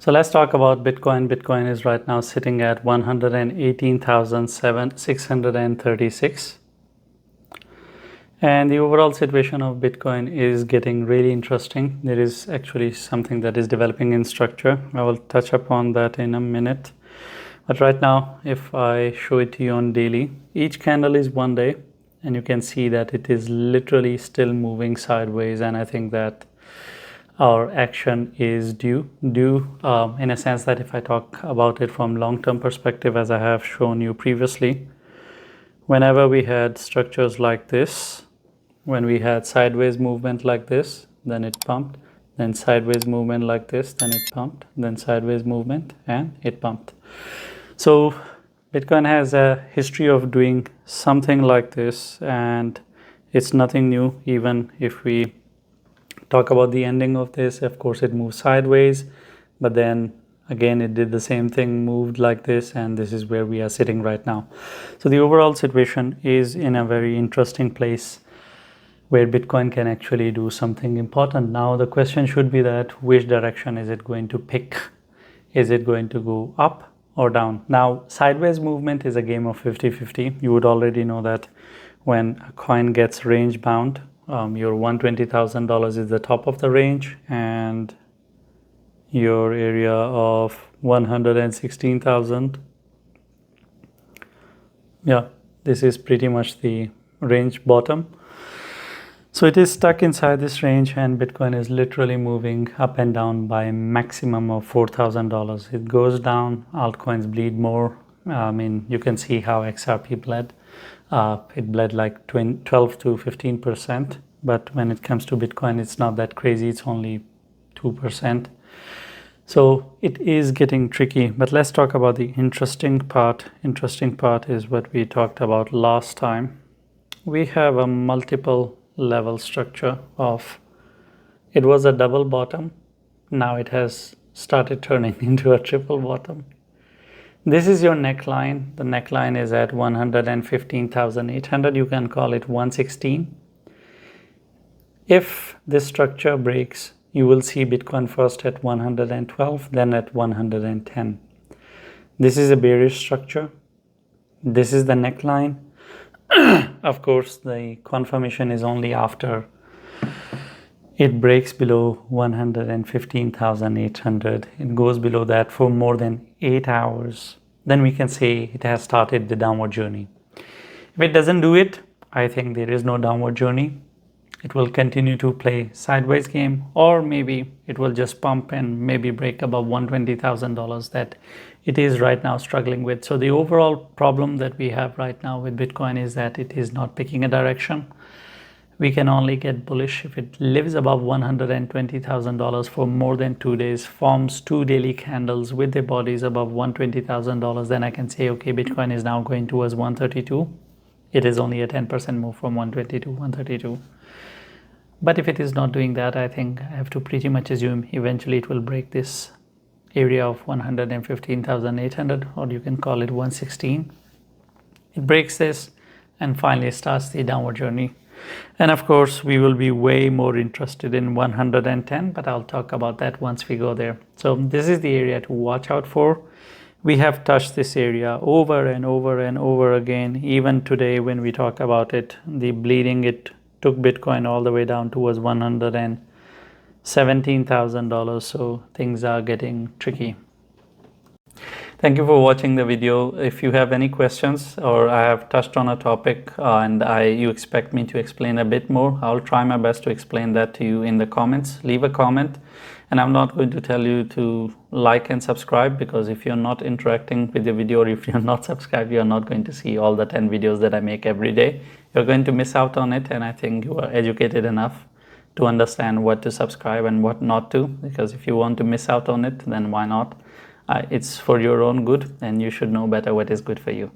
So let's talk about Bitcoin. Bitcoin is right now sitting at 118,636. And the overall situation of Bitcoin is getting really interesting. There is actually something that is developing in structure. I will touch upon that in a minute. But right now, if I show it to you on daily, each candle is 1 day, and you can see that it is literally still moving sideways. And I think that our action is due in a sense that if I talk about it from long-term perspective, as I have shown you previously, whenever we had structures like this, when we had sideways movement like this, then it pumped, then sideways movement like this, then it pumped, then sideways movement, and it pumped. So Bitcoin has a history of doing something like this, and it's nothing new. Even if we talk about the ending of this, of course it moved sideways, but then again it did the same thing, moved like this, and this is where we are sitting right now. So the overall situation is in a very interesting place where Bitcoin can actually do something important. Now the question should be that which direction is it going to pick? Is it going to go up or down? Now sideways movement is a game of 50-50. You would already know that when a coin gets range bound, your $120,000 is the top of the range, and your area of 116,000, yeah, this is pretty much the range bottom. So it is stuck inside this range, and Bitcoin is literally moving up and down by a maximum of $4,000. It goes down, altcoins bleed more. I mean, you can see how XRP bled. It bled like 12 to 15%, but when it comes to Bitcoin, it's not that crazy. It's only 2%. So it is getting tricky, but let's talk about the interesting part. Interesting part is what we talked about last time. We have a multiple level structure of, it was a double bottom. Now it has started turning into a triple bottom. This is your neckline. The neckline is at 115,800. You can call it 116. If this structure breaks, you will see Bitcoin first at 112, then at 110. This is a bearish structure. This is the neckline. Of course, the confirmation is only after it breaks below 115,800. It goes below that for more than 8 hours. Then we can say it has started the downward journey. If it doesn't do it, I think there is no downward journey. It will continue to play sideways game, or maybe it will just pump and maybe break above $120,000 that it is right now struggling with. So the overall problem that we have right now with Bitcoin is that it is not picking a direction. We can only get bullish if it lives above $120,000 for more than 2 days, forms 2 daily candles with their bodies above $120,000. Then I can say, okay, Bitcoin is now going towards 132. It is only a 10% move from 120 to 132. But if it is not doing that, I think I have to pretty much assume eventually it will break this area of 115,800, or you can call it 116. It breaks this and finally starts the downward journey. And of course, we will be way more interested in 110, but I'll talk about that once we go there. So this is the area to watch out for. We have touched this area over and over and over again. Even today, when we talk about it, the bleeding, it took Bitcoin all the way down towards $117,000. So things are getting tricky. Thank you for watching the video. If you have any questions, or I have touched on a topic and you expect me to explain a bit more, I'll try my best to explain that to you in the comments. Leave a comment, and I'm not going to tell you to like and subscribe, because if you're not interacting with the video, or if you're not subscribed, you're not going to see all the 10 videos that I make every day. You're going to miss out on it, and I think you are educated enough to understand what to subscribe and what not to, because if you want to miss out on it, then why not? It's for your own good, and you should know better what is good for you.